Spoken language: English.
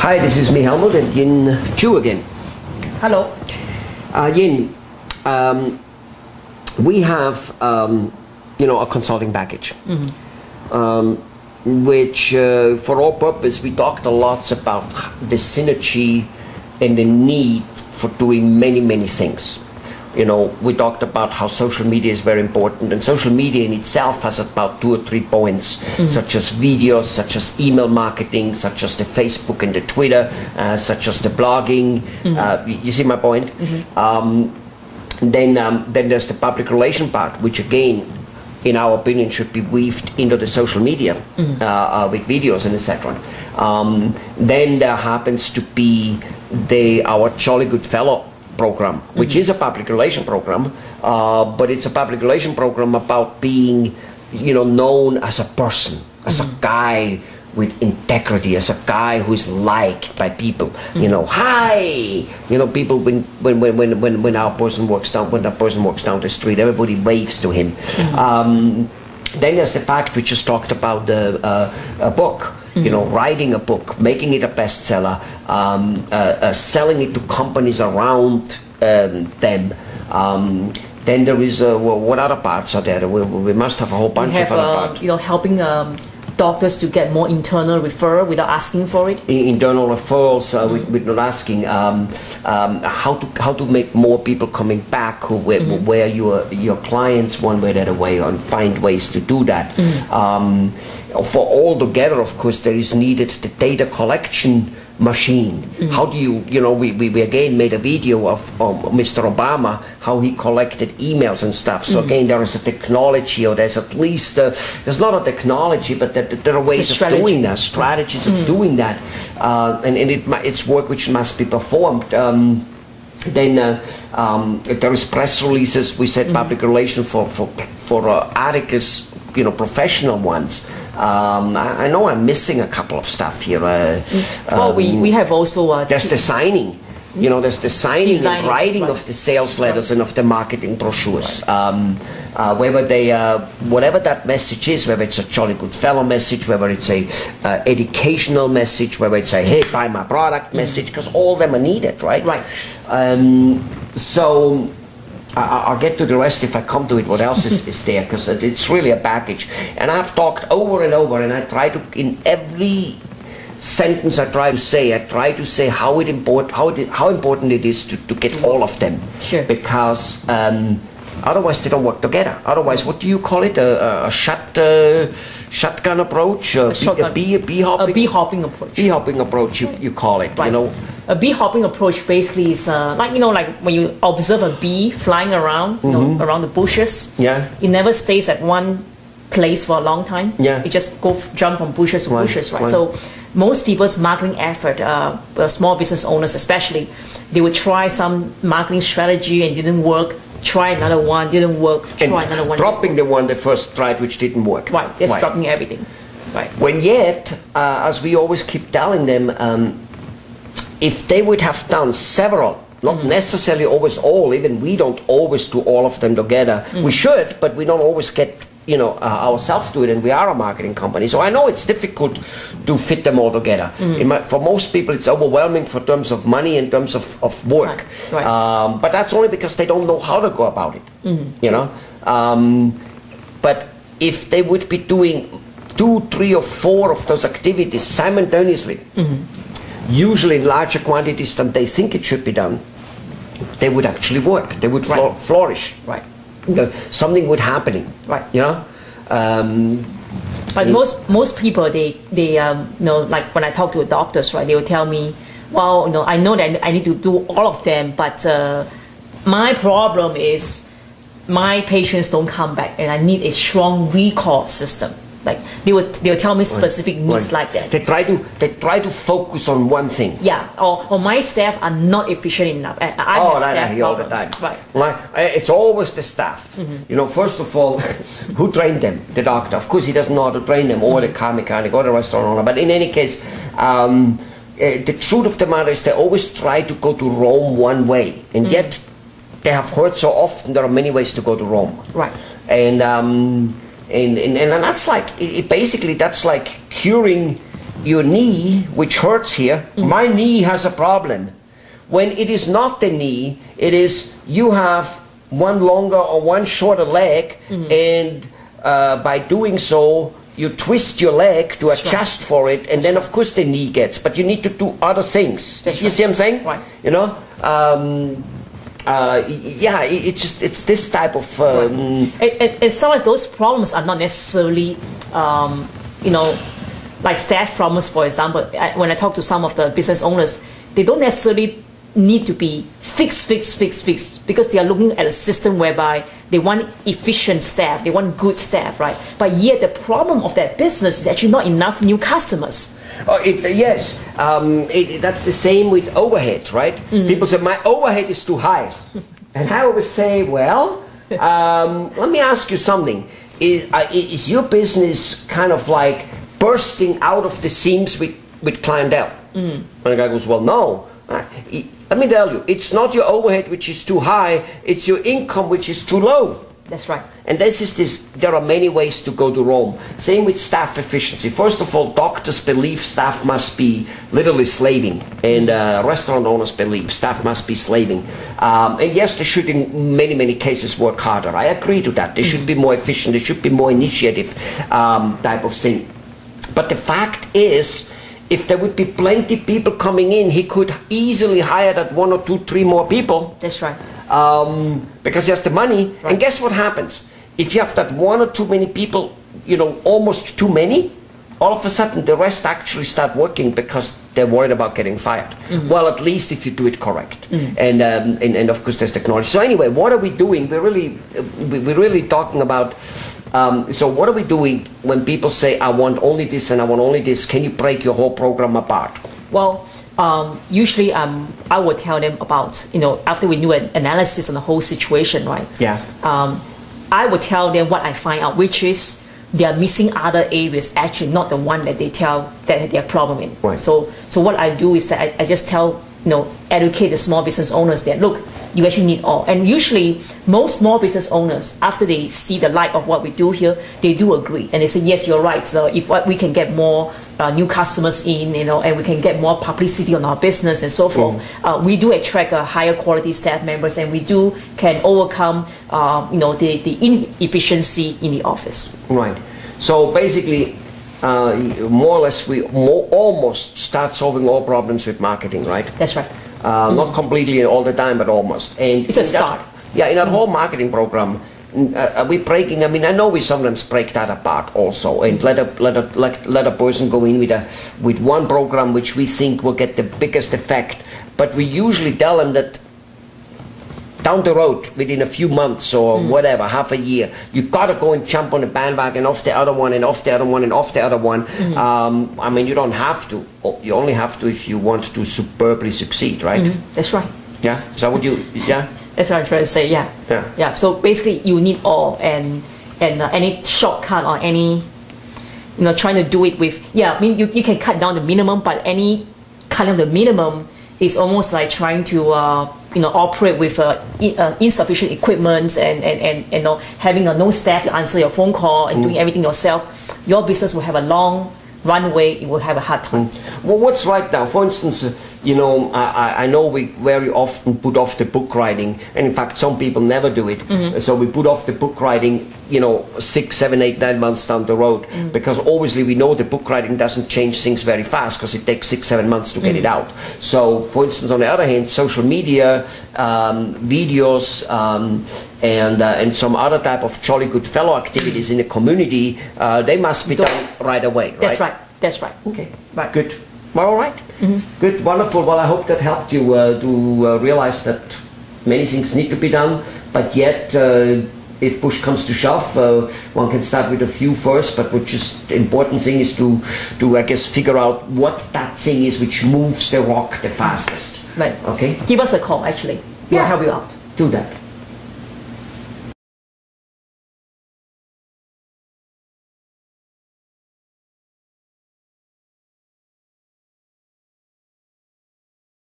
Hi, this is me, Helmut, and Yin Chu again. Hello. Yin, we have, a consulting package, which, for all purpose, we talked a lot about the synergy and the need for doing many, many things. We talked about how social media is very important, and social media in itself has about 2 or 3 points, such as videos, such as email marketing, such as the Facebook and the Twitter, such as the blogging. You see my point? Then there's the public relation part, which again, in our opinion, should be weaved into the social media with videos and etc. Then there happens to be our Jolly Good Fellow program, which is a public relation program, but it's a public relation program about being, known as a person, as a guy with integrity, as a guy who is liked by people. Hi, people when our person walks down, when that person walks down the street, everybody waves to him. Then there's the fact we just talked about a book. Writing a book, making it a bestseller, selling it to companies around them. Then there is what other parts are there? We must have a whole bunch of other parts. Helping doctors to get more internal referral without asking for it. Internal referrals with not asking. How to make more people coming back where your clients one way or the other way, and find ways to do that. For all together, of course, there is needed the data collection machine. How do you, we again made a video of Mr. Obama, how he collected emails and stuff. So again, there is a technology, or there's at least, there's not a technology, but there are ways of doing that, strategies of doing that. And it's work which must be performed. Then there is press releases. We said public relations for articles, professional ones. I know I'm missing a couple of stuff here. Well, we have also... there's the signing. There's the signing and writing of the sales letters and of the marketing brochures. Whether whatever that message is, whether it's a Jolly Good Fellow message, whether it's a educational message, whether it's a hey, buy my product message, because all of them are needed, right? Right. So I'll get to the rest if I come to it, what else is there, because it's really a package. And I've talked over and over, and I try to, in every sentence I try to say how important it is to get all of them. Sure. Because otherwise they don't work together. Otherwise, what do you call it? A shotgun approach? A bee-hopping approach. Bee-hopping approach, you call it, right. A bee-hopping approach basically is like when you observe a bee flying around, around the bushes. Yeah. It never stays at one place for a long time. Yeah. It just jump from bushes to bushes, right? Right. So most people's marketing effort, small business owners especially, they would try some marketing strategy and it didn't work. Try another one, didn't work. Try another one. Dropping the one they first tried, which didn't work. Right. Just dropping everything. Right. When yet, as we always keep telling them, if they would have done several, not necessarily always all, even we don't always do all of them together. We should, but we don't always get ourselves to it, and we are a marketing company. So I know it's difficult to fit them all together. For most people, it's overwhelming for terms of money, in terms of work. Right. But that's only because they don't know how to go about it. But if they would be doing 2, 3, or 4 of those activities simultaneously, usually in larger quantities than they think it should be done, they would actually work. They would flourish. Right. Something would happen. Right. But most people, they like when I talk to doctors, right, they will tell me, well, I know that I need to do all of them, but my problem is my patients don't come back, and I need a strong recall system. Like they will tell me specific needs like that. They try to focus on one thing. Yeah, or my staff are not efficient enough. I have staff hear all the problems. time. Right. It's always the staff. First of all, who trained them? The doctor. Of course, he doesn't know how to train them, or the car mechanic, or the restaurant owner. But in any case, the truth of the matter is they always try to go to Rome one way, and yet they have heard so often there are many ways to go to Rome. Right. And that's like basically that's like curing your knee, which hurts here, my knee has a problem. When it is not the knee, it is you have one longer or one shorter leg, and by doing so, you twist your leg to adjust for it, and then of course the knee gets. But you need to do other things. You see what I'm saying? Right. You know. Yeah, it's this type of. And some of those problems are not necessarily, you know, like staff problems. For example, when I talk to some of the business owners, they don't necessarily need to be fixed, because they are looking at a system whereby they want efficient staff, they want good staff, right? But yet the problem of that business is actually not enough new customers. Yes, that's the same with overhead, right? People say, my overhead is too high. And I always say, well, let me ask you something. Is your business kind of like bursting out of the seams with clientele? And the guy goes, well, no. Let me tell you, it's not your overhead which is too high, it's your income which is too low. That's right. And there are many ways to go to Rome. Same with staff efficiency. First of all, doctors believe staff must be literally slaving, and restaurant owners believe staff must be slaving. And yes, they should in many cases work harder. I agree to that. They should be more efficient, they should be more initiative type of thing. But the fact is, if there would be plenty people coming in, he could easily hire that 1 or 2, 3 more people. That's right. Because he has the money. Right. And guess what happens? If you have that 1 or 2 many people, you know, almost too many, all of a sudden the rest actually start working because they're worried about getting fired. Well, at least if you do it correct. And of course there's technology. So anyway, what are we doing? We're really talking about. So what are we doing when people say, I want only this and I want only this? Can you break your whole program apart? Well, usually I would tell them about, you know, after we do an analysis on the whole situation, right? Yeah. I would tell them what I find out, which is they are missing other areas, actually not the one that they tell that they have problem in. Right. So what I do is that I just tell, you know, educate the small business owners that, look, you actually need all. And usually most small business owners, after they see the light of what we do here, they do agree. And they say, yes, you're right. So if we can get more new customers in, you know, and we can get more publicity on our business and so forth, we do attract a higher quality staff members, and we can overcome, you know, the inefficiency in the office. Right. So basically, more or less, we almost start solving all problems with marketing, right? That's right. Not completely all the time, but almost. And it's a start. In that whole marketing program, are we breaking? I mean, I know we sometimes break that apart also, and let a person go in with one program which we think will get the biggest effect. But we usually tell them that down the road, within a few months or whatever, half a year, you gotta go and jump on the bandwagon off the other one and off the other one and off the other one. I mean, you don't have to. You only have to if you want to superbly succeed, right? That's right. Yeah. Is that what you? Yeah. That's what I'm trying to say. Yeah. Yeah. So basically, you need all, and any shortcut or any, you know, trying to do it with. Yeah. I mean, you can cut down the minimum, but any kind of the minimum is almost like trying to you know, operate with insufficient equipment and you know, having no staff to answer your phone call and doing everything yourself. Your business will have a long runway. It will have a hard time. Well, what's right now? For instance, you know, I know we very often put off the book writing, and in fact, some people never do it. So we put off the book writing, you know, 6, 7, 8, 9 months down the road, because obviously we know the book writing doesn't change things very fast because it takes 6, 7 months to get it out. So, for instance, on the other hand, social media, videos, and some other type of jolly good fellow activities in the community, they must be done right away. Right? That's right. That's right. Okay. Right. Good. Well, all right. Good. Wonderful. Well, I hope that helped you to realize that many things need to be done, but yet, if push comes to shove, one can start with a few first, but which is the important thing is to I guess figure out what that thing is which moves the rock the fastest. Right. Okay. Give us a call. Actually, we'll help you out. Do that.